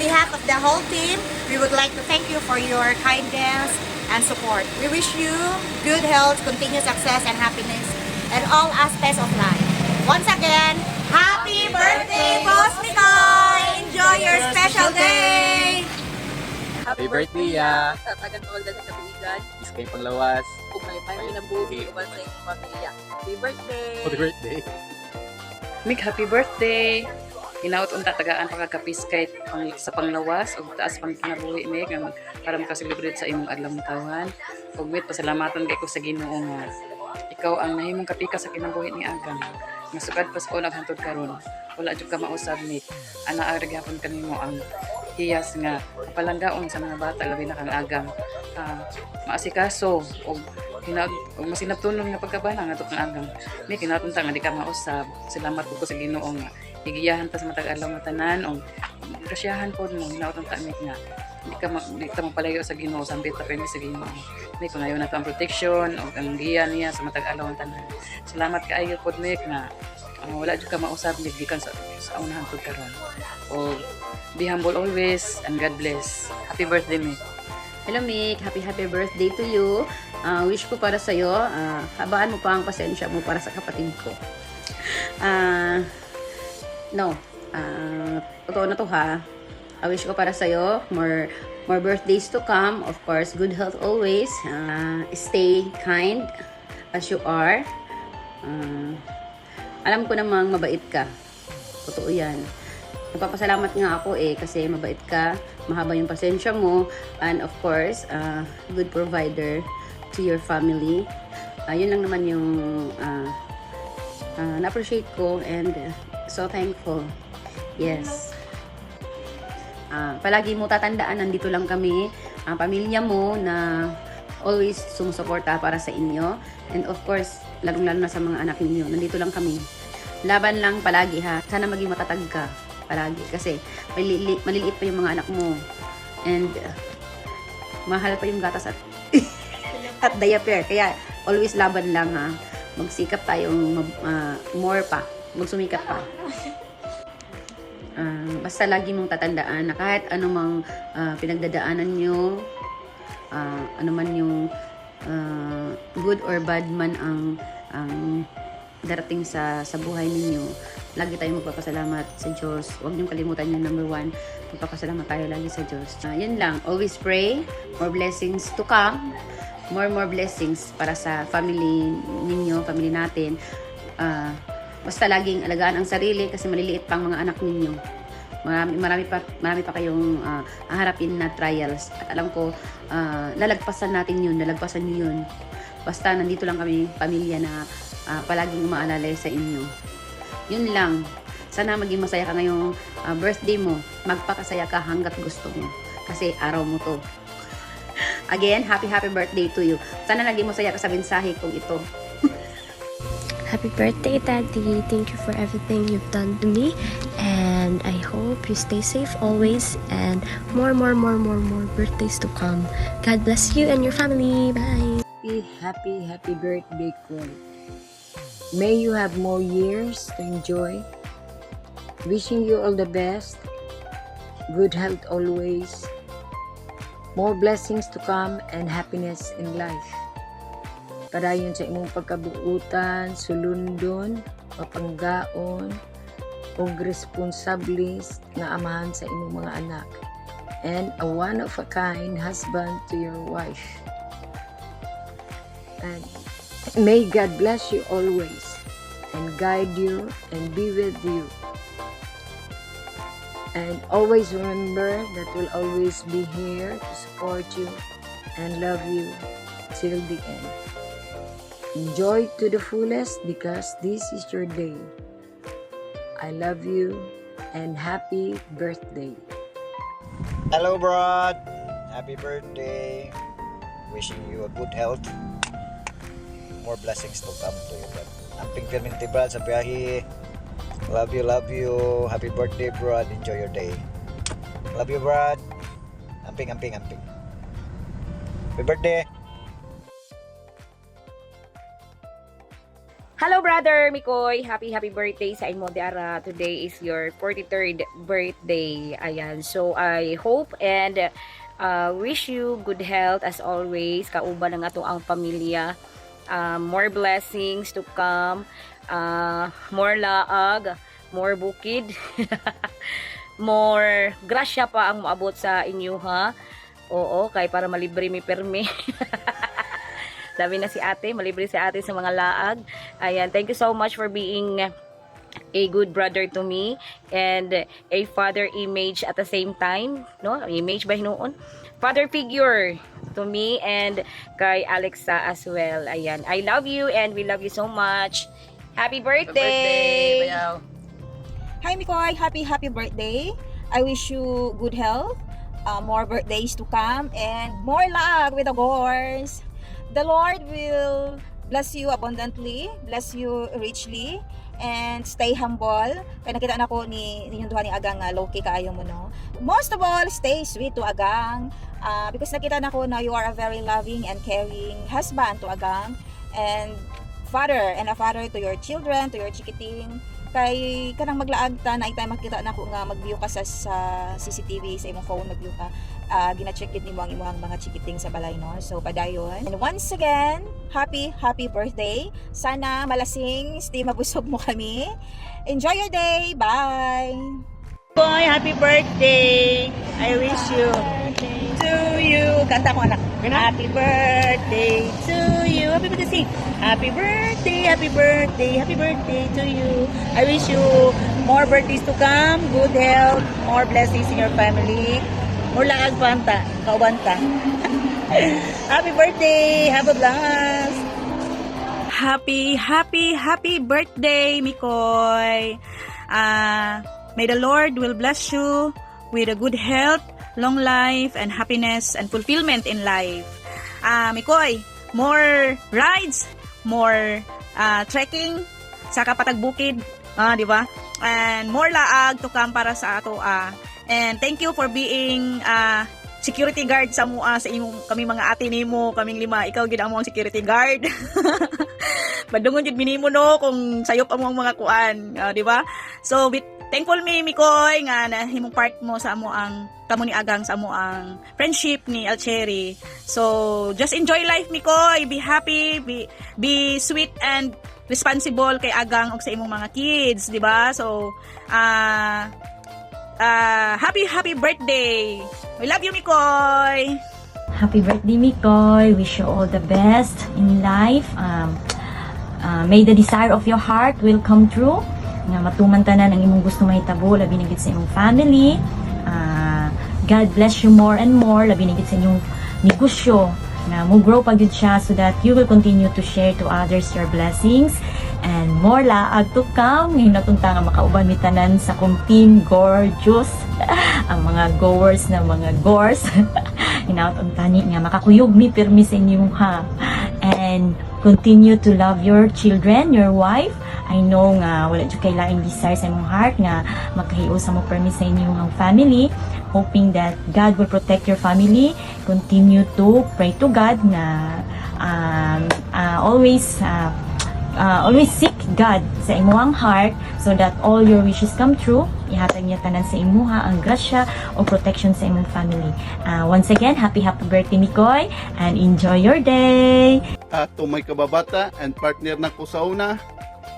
behalf of the whole team, we would like to thank you for your kindness and support. We wish you good health, continued success, and happiness in all aspects of life. Once again, happy birthday, Boss Mikoy! Enjoy your special day! Happy birthday, ya! Tagan mo agad sa kapigan. Iskay panglawas. Kung may pang inabuhi uban sa inyong pamilya. Happy birthday! Happy birthday! Mig, happy birthday! Hinaot unta tagaan pagkakapis kahit sa panglawas o taas pang kinabuhi mig para makaselebrate sa imong adlaw tawhan. Ug mit pasalamatan kay ko sa Ginoo nga ikaw ang nahimong kapika sa kinabuhi ni Agang. Masugad pa sa unang hantod karon. Wala jud ka mausab mit. Ana ari gyapon kanimo ang hiyas nga palanggaon sa mga bata labi na kang Agang. Maasikaso og masinabtunon nga pagkabana nga to kang Agang. May kinatunta nga di ka mausab. Salamat ko sa Ginoo nga higiyahan ta sa matag adlaw nga tanan og grasyahan pod mo hinaot ang tamit nga di ka mapalayo sa Ginoo sambit ta permi sa Ginoo. May kungayo na to ang protection og ang giya niya sa matag adlaw nga tanan. Salamat kaayo pod Mek na wala jud ka mausab ni gikan sa unahan pod karon. Og be humble always and God bless. Happy birthday Mek. Hello Mick, happy birthday to you. Wish ko para sa'yo, habaan mo pa ang pasensya mo para sa kapatid ko. Totoo na to ha. I wish ko para sa'yo, more birthdays to come. Of course, good health always. Stay kind as you are. Alam ko namang mabait ka. Totoo yan. Nagpapasalamat nga ako kasi mabait ka, mahaba yung pasensya mo, and of course, good provider to your family. Yun lang naman yung na-appreciate ko and so thankful. Yes. Palagi mo tatandaan, nandito lang kami, pamilya mo na always sumusuporta para sa inyo. And of course, lalong-lalo na sa mga anak ninyo, nandito lang kami. Laban lang palagi ha. Sana maging matatag ka palagi kasi maliliit pa yung mga anak mo and mahal pa yung gatas at at diaper, kaya always laban lang ha, magsikap tayong more pa, magsumikap pa. Basta lagi mong tatandaan na kahit anumang pinagdadaanan nyo, ano man yung good or bad man ang darating sa buhay ninyo, lagi tayong magpapasalamat sa Diyos. Huwag niyong kalimutan yung number 1, magpapasalamat tayo lagi sa Diyos. Yun lang, always pray, more blessings to come, more blessings para sa family ninyo, family natin. Basta laging alagaan ang sarili kasi maliliit pang mga anak ninyo. Marami pa kayong haharapin na trials. At alam ko, lalagpasan natin yun, lalagpasan nyo yun. Basta nandito lang kami, pamilya na palaging umaalalay sa inyo. Yun lang. Sana maging masaya ka ngayong birthday mo. Magpakasaya ka hanggat gusto mo. Kasi araw mo to. Again, happy birthday to you. Sana naging masaya ka sa mensahe kong ito. Happy birthday, Daddy. Thank you for everything you've done to me. And I hope you stay safe always. And more birthdays to come. God bless you and your family. Bye. Happy birthday, Cole. May you have more years to enjoy. Wishing you all the best. Good health always. More blessings to come and happiness in life. Padayon sa imong pagkabuutan, sulundon, mapanggaon, ug responsables nga amahan sa imong mga anak. And a one-of-a-kind husband to your wife. And may God bless you always and guide you and be with you. And always remember that we'll always be here to support you and love you till the end. Enjoy to the fullest because this is your day. I love you and happy birthday. Hello, Brad. Happy birthday. Wishing you a good health. More blessings to come to you, Brad. Amping perminti, Brad, sa biyahe. Love you. Happy birthday, Brad. Enjoy your day. Love you, Brad. Amping. Happy birthday. Hello brother Mikoy, happy birthday sa imo diara. Today is your 43rd birthday. Ayan. So I hope and wish you good health as always. Kauban ng ato ang pamilya. More blessings to come. More laag, more bukid. More grasya pa ang maabot sa inyo ha. Oo, kay para malibre mi permi. Sabi na si ate, malibre si ate sa mga laag. Ayan, thank you so much for being a good brother to me and a father image at the same time, no? Image ba hinuon? Father figure to me and kay Alexa as well. Ayan, I love you and we love you so much. Happy birthday! Bayaw. Hi Mikoy, happy birthday. I wish you good health, more birthdays to come, and more luck with the goals. The Lord will bless you abundantly, bless you richly, and stay humble. Kaya nakita na ko ni yung duha ni Agang low-key kaayo mo, no? Most of all, stay sweet to Agang, because nakita na ko na you are a very loving and caring husband to Agang, and a father to your children, to your chikiting. Kay kanang maglaag ta na itay makita na ko nga mag-view ka sa CCTV sa imong phone, mag-view ka. Gina-check it nimo ang imong mga chikiting sa balay, no? So padayon. And once again, happy birthday. Sana malasing, stay mabusog mo kami. Enjoy your day. Bye. Boy, happy birthday. I wish you to you. Kanta ko anak. Happy birthday to you. Happy birthday. Happy birthday, happy birthday, happy birthday to you. I wish you more birthdays to come, good health, more blessings in your family. More laag panta, kaubanta. Happy birthday, have a blast. Happy birthday, Mikoy. May the Lord will bless you with a good health, long life, and happiness and fulfillment in life. Mikoy, more rides, more trekking sa kapatag bukid, di ba? And more laag to come para sa ato. And thank you for being security guard sa mua sa imong kami mga ate nimo, kaming lima, ikaw gid ang among security guard. Padungon jud minimo no kung sayop among mga kuan, di ba? So thankful mi Mikoy nga nahimong part mo sa amo ang kamo ni Agang sa amo ang friendship ni Alcheri. So just enjoy life Mikoy, be happy, be sweet and responsible kay Agang ug sa imong mga kids, di ba? So happy birthday. We love you Mikoy. Happy birthday Mikoy. Wish you all the best in life. May the desire of your heart will come true. Nga matuman tanan ang imong gusto mahitabo labi na gid sa imong family. God bless you more and more labi na gid sa inyong negosyo na mo grow pa gid siya so that you will continue to share to others your blessings and more laag to come. Ngayon natunta nga makauban mi tanan sa kong team gorgeous. Ang mga goers na mga gors. Hinaut ang tani nga makakuyog mi pirmi sa inyo ha. And continue to love your children, your wife. I know nga wala jud kay laing desire sa imong heart nga magkahiusa sa mo permi sa inyong family. Hoping that God will protect your family. Continue to pray to God na always seek God sa imong heart so that all your wishes come true. Ihatag niya tanan sa imuha ang grasya o protection sa imong family. Once again, happy birthday Mikoy and enjoy your day. Ato may kababata and partner na ko sa una.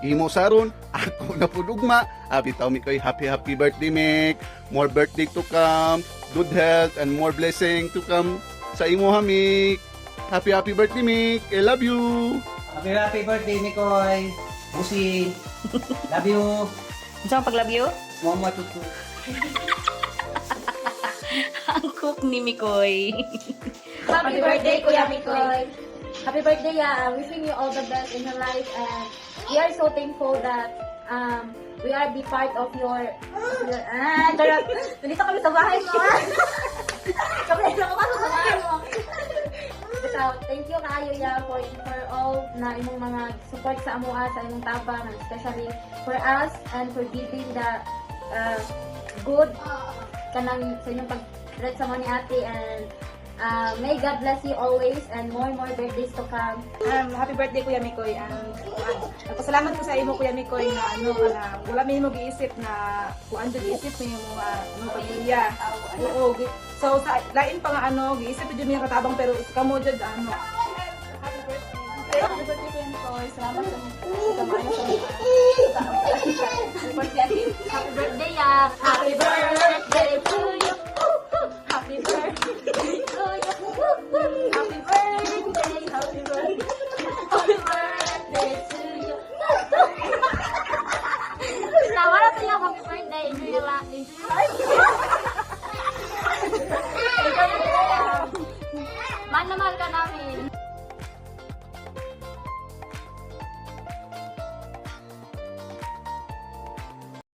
Imo saron, ako na pudugma. Bitaw Mikoy, happy birthday Mik. More birthday to come, good health and more blessing to come sa imo Mik. Happy birthday Mik. I love you. Happy birthday Mikoy. Busi. Love you. Saan pag love you? Mama tutu. Ang cook ni Mikoy. Happy birthday, Kuya Mikoy. Happy birthday, wishing you all the best in your life, and we are so thankful that we are be part of your charot. Nandito kami sa bahay mo. Kami sa bahay mo. So, thank you kaayo for all na imong mga support sa amoa sa imong tabang, especially for us and for giving the good kanang sa inyong pag-red sa mga ni ate, and May God bless you always and more birthdays to come. Happy birthday Kuya Mikoy. Nagpasalamat ko sa imo Kuya Mikoy na wala mi mo giisip na kuan jud giisip mo yung mga pamilya. Oo. So sa lain pa nga giisip jud mi katabang pero kamo jud Happy birthday Kuya Mikoy.